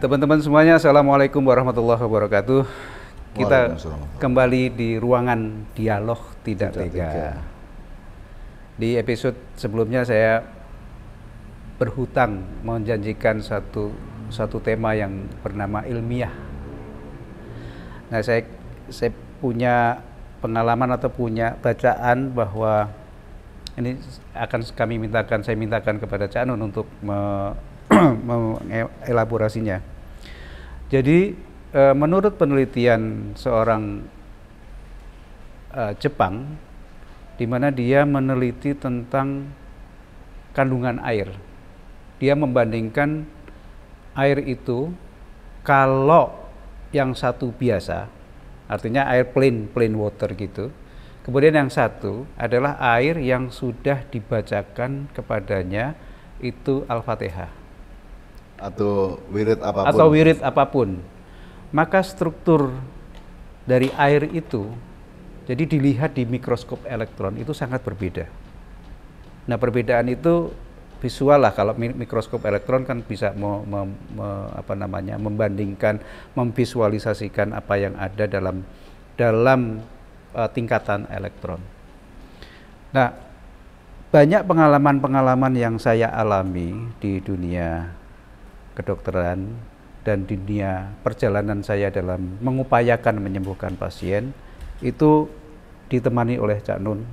Teman-teman semuanya, Assalamualaikum warahmatullahi wabarakatuh. Kita kembali di ruangan dialog tidak tega. Di episode sebelumnya saya berhutang menjanjikan satu tema yang bernama ilmiah. Nah, saya punya pengalaman atau punya bacaan bahwa ini saya mintakan kepada Cak Nun untuk mengelaborasinya. Jadi menurut penelitian seorang Jepang, di mana dia meneliti tentang kandungan air. Dia membandingkan air itu, kalau yang satu biasa, artinya air plain water gitu. Kemudian yang satu adalah air yang sudah dibacakan kepadanya itu Al-Fatihah. Atau wirid apapun. Maka struktur dari air itu, jadi dilihat di mikroskop elektron itu sangat berbeda. Nah, perbedaan itu visual lah. Kalau mikroskop elektron kan bisa membandingkan, memvisualisasikan apa yang ada dalam tingkatan elektron. Nah, banyak pengalaman-pengalaman yang saya alami di dunia kedokteran dan dunia perjalanan saya dalam mengupayakan menyembuhkan pasien itu ditemani oleh Cak Nun,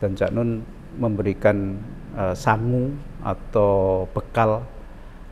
dan Cak Nun memberikan sangu atau bekal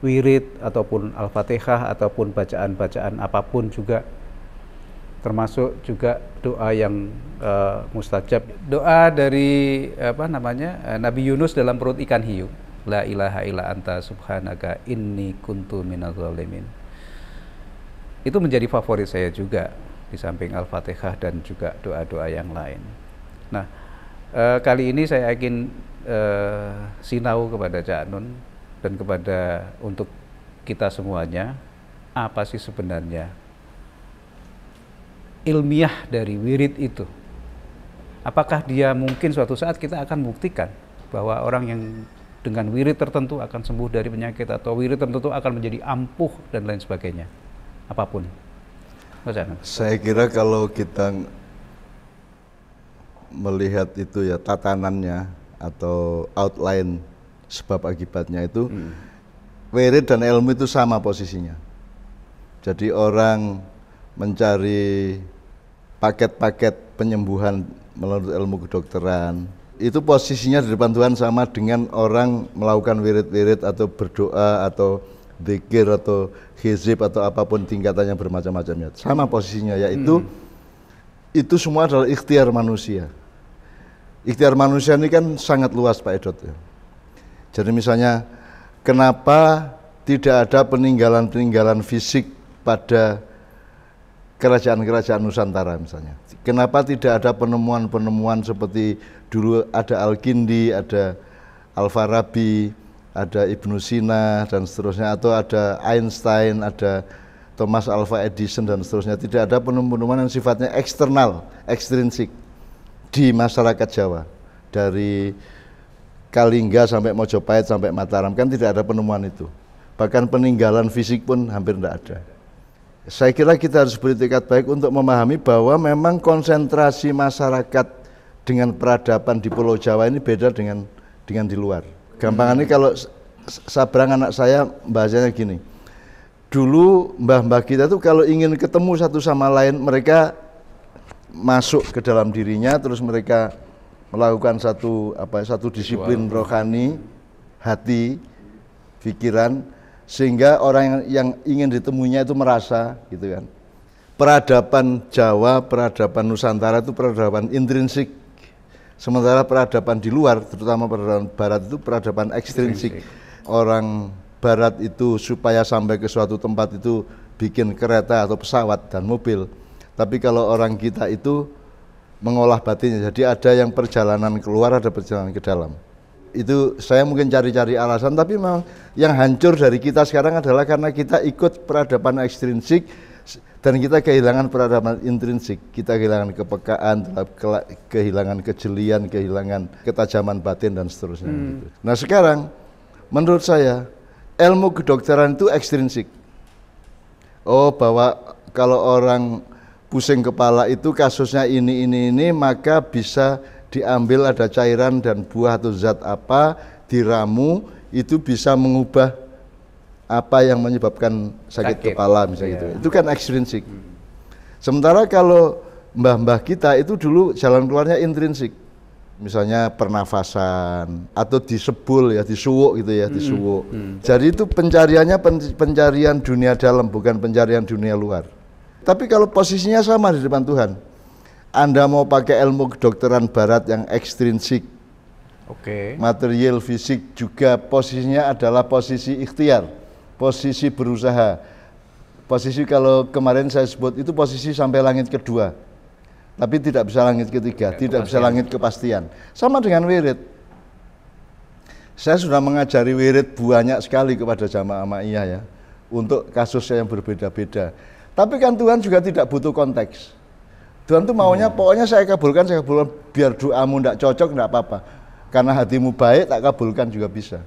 wirid ataupun Al-Fatihah ataupun bacaan-bacaan apapun juga, termasuk juga doa yang mustajab, doa dari Nabi Yunus dalam perut ikan hiu, la ilaha illa anta subhanaka inni kuntu minadz zalimin. Itu menjadi favorit saya juga, di samping Al-Fatihah dan juga doa-doa yang lain. Nah, kali ini saya ingin sinau kepada Cak Nun dan untuk kita semuanya, apa sih sebenarnya ilmiah dari wirid itu? Apakah dia mungkin suatu saat kita akan buktikan bahwa orang yang dengan wirid tertentu akan sembuh dari penyakit, atau wirid tertentu akan menjadi ampuh dan lain sebagainya, apapun. Saya kira kalau kita melihat itu ya tatanannya atau outline sebab akibatnya itu, wirid dan ilmu itu sama posisinya. Jadi orang mencari paket-paket penyembuhan melalui ilmu kedokteran, itu posisinya di depan Tuhan sama dengan orang melakukan wirid-wirid atau berdoa atau zikir atau hizib atau apapun tingkatannya bermacam-macamnya. Sama posisinya, yaitu itu semua adalah ikhtiar manusia. Ikhtiar manusia ini kan sangat luas, Pak Edot ya. Jadi misalnya, kenapa tidak ada peninggalan-peninggalan fisik pada kerajaan-kerajaan Nusantara misalnya? Kenapa tidak ada penemuan-penemuan seperti dulu ada Al-Kindi, ada Al-Farabi, ada Ibnu Sina dan seterusnya, atau ada Einstein, ada Thomas Alva Edison dan seterusnya. Tidak ada penemuan yang sifatnya eksternal, ekstrinsik di masyarakat Jawa. Dari Kalingga sampai Mojopahit sampai Mataram kan tidak ada penemuan itu. Bahkan peninggalan fisik pun hampir tidak ada. Saya kira kita harus bertekad baik untuk memahami bahwa memang konsentrasi masyarakat dengan peradaban di Pulau Jawa ini beda dengan di luar. Gampangannya kalau sabrang anak saya bahasanya gini, dulu mbah-mbah kita tuh kalau ingin ketemu satu sama lain, mereka masuk ke dalam dirinya, terus mereka melakukan satu disiplin rohani, hati, pikiran, sehingga orang yang ingin ditemuinya itu merasa gitu kan. Peradaban Jawa, peradaban Nusantara itu peradaban intrinsik, sementara peradaban di luar, terutama peradaban Barat itu peradaban ekstrinsik. Orang Barat itu supaya sampai ke suatu tempat itu bikin kereta atau pesawat dan mobil, tapi kalau orang kita itu mengolah batinnya, jadi ada yang perjalanan keluar, ada perjalanan ke dalam. Itu saya mungkin cari-cari alasan, tapi memang yang hancur dari kita sekarang adalah karena kita ikut peradaban ekstrinsik dan kita kehilangan peradaban intrinsik. Kita kehilangan kepekaan, kehilangan kejelian, kehilangan ketajaman batin dan seterusnya. Gitu. Nah sekarang menurut saya ilmu kedokteran itu ekstrinsik. Oh, bahwa kalau orang pusing kepala itu kasusnya ini, maka bisa diambil ada cairan dan buah atau zat apa, diramu, itu bisa mengubah apa yang menyebabkan sakit kepala misalnya gitu. Itu kan ekstrinsik. Sementara kalau mbah-mbah kita itu dulu jalan keluarnya intrinsik. Misalnya pernafasan atau disebul ya, disuwuk gitu ya, disuwuk. Jadi itu pencariannya pencarian dunia dalam, bukan pencarian dunia luar. Tapi kalau posisinya sama di depan Tuhan, Anda mau pakai ilmu kedokteran barat yang ekstrinsik, material fisik, juga posisinya adalah posisi ikhtiar, posisi berusaha. Posisi kalau kemarin saya sebut itu posisi sampai langit kedua, tapi tidak bisa langit ketiga, tidak bisa langit kepastian. Sama dengan wirid. Saya sudah mengajari wirid banyak sekali kepada jamaah ma'iyah ya, untuk kasus yang berbeda-beda. Tapi kan Tuhan juga tidak butuh konteks. Tuhan tuh maunya pokoknya saya kabulkan, biar doamu tidak cocok tidak apa-apa. Karena hatimu baik tak kabulkan juga bisa.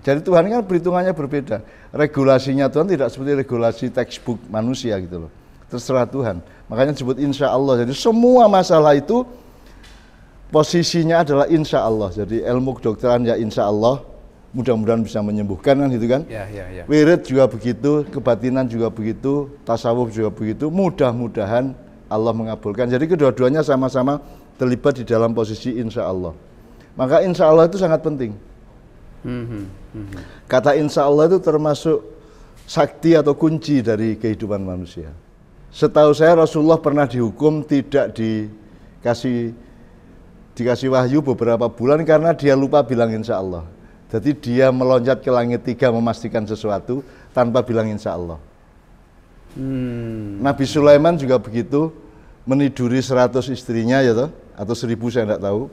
Jadi Tuhan kan perhitungannya berbeda. Regulasinya Tuhan tidak seperti regulasi textbook manusia gitu loh. Terserah Tuhan. Makanya disebut insya Allah. Jadi semua masalah itu posisinya adalah insya Allah. Jadi ilmu kedokteran ya insya Allah, mudah-mudahan bisa menyembuhkan kan gitu kan. Wirid juga begitu, kebatinan juga begitu, tasawuf juga begitu. Mudah-mudahan Allah mengabulkan. Jadi kedua-duanya sama-sama terlibat di dalam posisi insya Allah. Maka insya Allah itu sangat penting. Kata insya Allah itu termasuk sakti atau kunci dari kehidupan manusia. Setahu saya Rasulullah pernah dihukum tidak dikasih wahyu beberapa bulan karena dia lupa bilang insya Allah. Jadi dia meloncat ke langit 3 memastikan sesuatu tanpa bilang insya Allah. Nabi Sulaiman juga begitu, meniduri 100 istrinya ya toh, atau 1000 saya tidak tahu.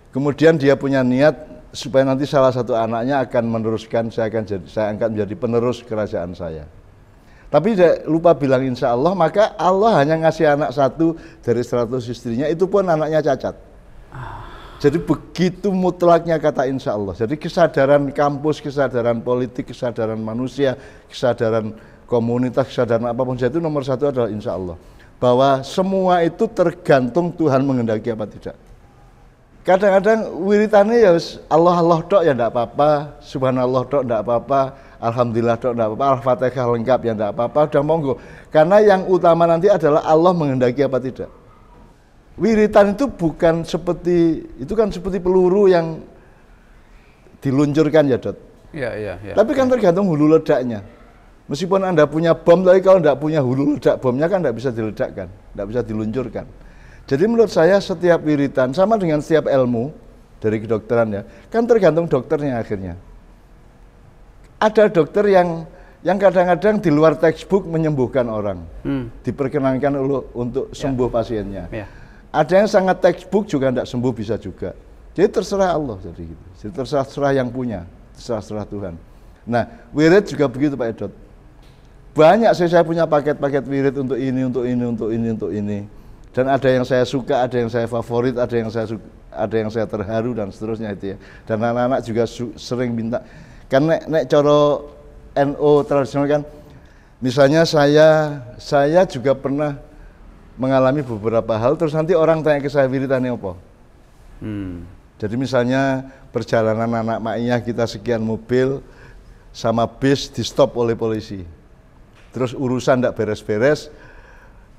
Kemudian dia punya niat supaya nanti salah satu anaknya akan meneruskan, saya akan menjadi penerus kerajaan saya. Tapi dia lupa bilang insya Allah, maka Allah hanya ngasih anak 1 dari 100 istrinya, itu pun anaknya cacat. Jadi begitu mutlaknya kata insya Allah. Jadi kesadaran kampus, kesadaran politik, kesadaran manusia, kesadaran komunitas, kesadaran apapun itu nomor 1 adalah insya Allah. Bahwa semua itu tergantung Tuhan menghendaki apa tidak. Kadang-kadang wiritannya ya Allah tok ya enggak apa-apa, subhanallah tok enggak apa-apa, alhamdulillah tok enggak apa-apa, al-fatihah lengkap ya enggak apa-apa, udah monggo. Karena yang utama nanti adalah Allah menghendaki apa tidak. Wiritan itu bukan seperti, itu kan seperti peluru yang diluncurkan ya Dot. Tapi kan tergantung hulu ledaknya. Meskipun Anda punya bom, tapi kalau enggak punya hulu ledak bomnya kan enggak bisa diledakkan, enggak bisa diluncurkan. Jadi menurut saya setiap wiritan sama dengan setiap ilmu dari kedokteran ya, kan tergantung dokternya akhirnya. Ada dokter yang kadang-kadang di luar textbook menyembuhkan orang, diperkenankan untuk sembuh pasiennya. Ada yang sangat textbook juga tidak sembuh bisa juga. Jadi terserah Allah jadi gitu. Jadi terserah yang punya, terserah Tuhan. Nah, wirid juga begitu Pak Edot. Banyak saya punya paket-paket wirid untuk ini, untuk ini, untuk ini, untuk ini. Dan ada yang saya suka, ada yang saya favorit, ada yang saya terharu dan seterusnya itu ya. Dan anak-anak juga sering minta. Kan nek coro NO tradisional kan, misalnya saya juga pernah mengalami beberapa hal, terus nanti orang tanya ke saya wiritannya apa. Jadi misalnya perjalanan anak maknya kita sekian mobil sama bis di stop oleh polisi. Terus urusan tidak beres-beres.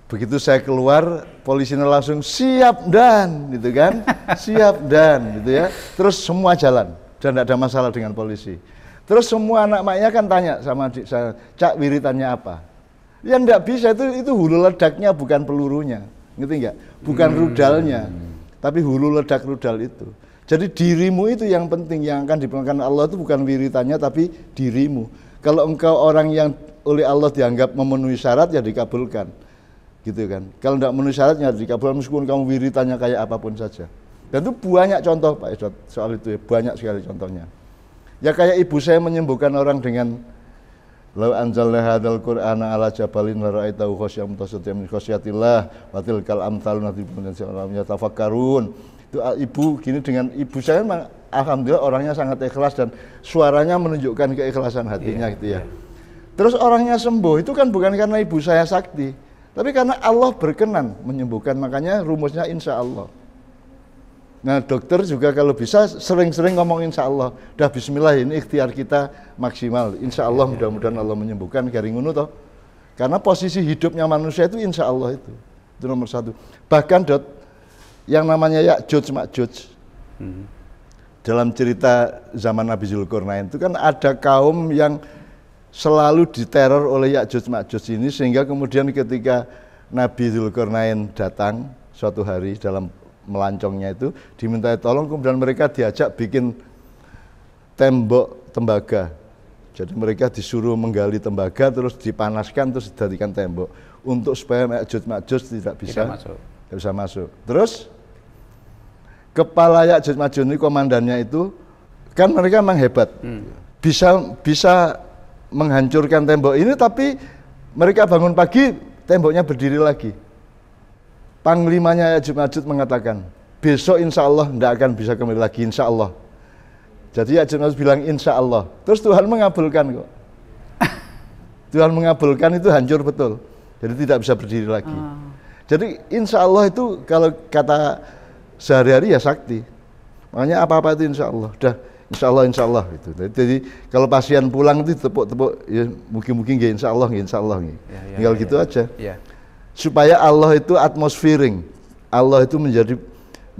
Begitu saya keluar, polisinya langsung siap dan, gitu kan, siap dan, gitu ya. Terus semua jalan dan tidak ada masalah dengan polisi. Terus semua anak maknya kan tanya sama saya, Cak wiritannya apa? Ya enggak bisa, itu hulu ledaknya bukan pelurunya, ngerti enggak? Bukan rudalnya, tapi hulu ledak rudal itu. Jadi dirimu itu yang penting, yang akan dipegang Allah itu bukan wiritannya tapi dirimu. Kalau engkau orang yang oleh Allah dianggap memenuhi syarat ya dikabulkan. Gitu kan. Kalau tidak memenuhi syaratnya dikabulkan meskipun kamu wiritannya kayak apapun saja. Dan itu banyak contoh Pak Edot soal itu ya, banyak sekali contohnya. Ya kayak ibu saya menyembuhkan orang dengan Lau anzalna hadzal qur'ana ala jabalin la ra'aitahu khasy'an mutasaddian min khasyatillah wa tilkal amthalu nadribuhum lin-nasi yatafakkarun. Itu ibu gini, dengan ibu saya memang alhamdulillah orangnya sangat ikhlas dan suaranya menunjukkan keikhlasan hatinya gitu ya. Terus orangnya sembuh, itu kan bukan karena ibu saya sakti, tapi karena Allah berkenan menyembuhkan, makanya rumusnya insya Allah. Nah dokter juga kalau bisa sering-sering ngomong insya Allah, dah bismillah ini ikhtiar kita maksimal, insya Allah mudah-mudahan Allah menyembuhkan garing ngono toh. Karena posisi hidupnya manusia itu insya Allah itu nomor satu. Bahkan yang namanya Ya'juj Ma'juj, dalam cerita zaman Nabi Zulkarnain itu kan ada kaum yang selalu diteror oleh Ya'juj Ma'juj ini, sehingga kemudian ketika Nabi Zulkarnain datang suatu hari dalam melancongnya itu diminta tolong, kemudian mereka diajak bikin tembok tembaga. Jadi mereka disuruh menggali tembaga terus dipanaskan terus dijadikan tembok untuk supaya Ya'juj Ma'juj tidak bisa masuk. Terus kepala Ya'juj Ma'juj ini komandannya itu kan mereka memang hebat. Bisa menghancurkan tembok ini, tapi mereka bangun pagi temboknya berdiri lagi. Panglimanya Ya'juj Ma'juj mengatakan, besok insya Allah tidak akan bisa kembali lagi, insya Allah. Jadi Ya'juj Ma'juj bilang insya Allah, terus Tuhan mengabulkan kok. Tuhan mengabulkan, itu hancur betul, jadi tidak bisa berdiri lagi. Jadi insya Allah itu kalau kata sehari-hari ya sakti, makanya apa-apa itu insya Allah. Insya Allah gitu. Jadi kalau pasien pulang itu tepuk-tepuk, ya mungkin nggih insya Allah. Tinggal gitu aja. Ya. Supaya Allah itu atmosfering, Allah itu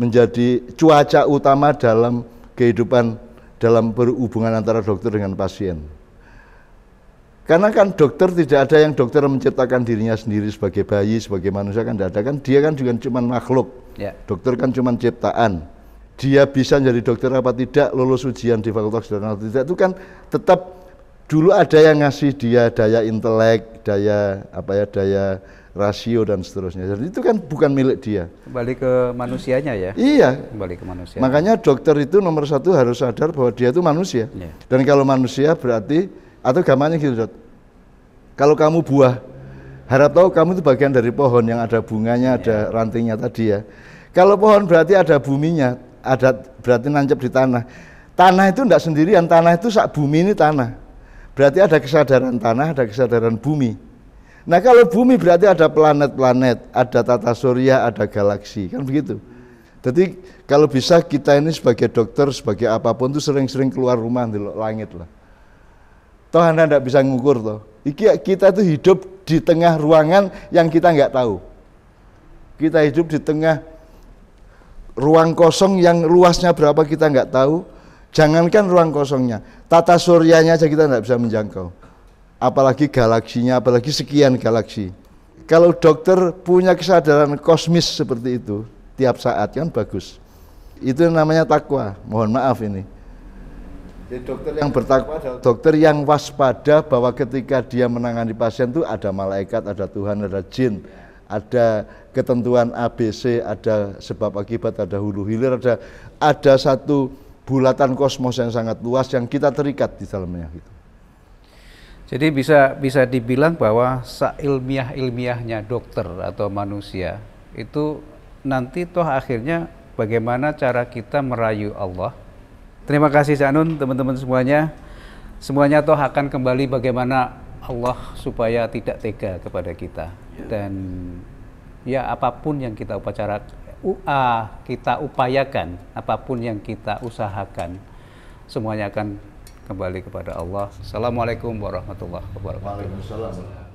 menjadi cuaca utama dalam kehidupan, dalam berhubungan antara dokter dengan pasien. Karena kan dokter tidak ada yang dokter menciptakan dirinya sendiri sebagai bayi, sebagai manusia kan tidak ada kan. Dia kan juga cuma makhluk. Ya. Dokter kan cuma ciptaan. Dia bisa jadi dokter apa tidak, lulus ujian di fakultas atau tidak, itu kan tetap dulu ada yang ngasih dia daya intelek, daya rasio dan seterusnya. Jadi itu kan bukan milik dia. Kembali ke manusianya ya. Iya. Kembali ke manusia. Makanya dokter itu nomor satu harus sadar bahwa dia itu manusia. Ya. Dan kalau manusia berarti, atau gamanya gitu, Dok. Kalau kamu buah, harap tahu kamu itu bagian dari pohon yang ada bunganya, ada rantingnya tadi ya. Kalau pohon berarti ada buminya. Berarti nancep di tanah. Tanah itu tidak sendirian, tanah itu sak bumi ini tanah. Berarti ada kesadaran tanah, ada kesadaran bumi. Nah kalau bumi berarti ada planet-planet, ada tata surya, ada galaksi, kan begitu. Jadi kalau bisa kita ini sebagai dokter, sebagai apapun itu sering-sering keluar rumah di langit lah. Toh Anda tidak bisa ngukur toh. Kita itu hidup di tengah ruangan yang kita nggak tahu. Kita hidup di tengah ruang kosong yang luasnya berapa kita nggak tahu. Jangankan ruang kosongnya, tata suryanya aja kita nggak bisa menjangkau, apalagi galaksinya, apalagi sekian galaksi. Kalau dokter punya kesadaran kosmis seperti itu tiap saat kan bagus. Itu namanya takwa. Mohon maaf ini. Jadi dokter yang bertakwa adalah dokter yang waspada bahwa ketika dia menangani pasien itu ada malaikat, ada Tuhan, ada jin, ada ketentuan ABC, ada sebab akibat, ada hulu hilir, ada satu bulatan kosmos yang sangat luas yang kita terikat di dalamnya gitu. Jadi bisa dibilang bahwa seilmiah-ilmiahnya dokter atau manusia itu nanti toh akhirnya bagaimana cara kita merayu Allah. Terima kasih Cak Nun, teman-teman semuanya. Semuanya toh akan kembali bagaimana Allah supaya tidak tega kepada kita. Dan ya apapun yang kita upayakan, apapun yang kita usahakan, semuanya akan kembali kepada Allah. Assalamualaikum warahmatullahi wabarakatuh. Waalaikumsalam.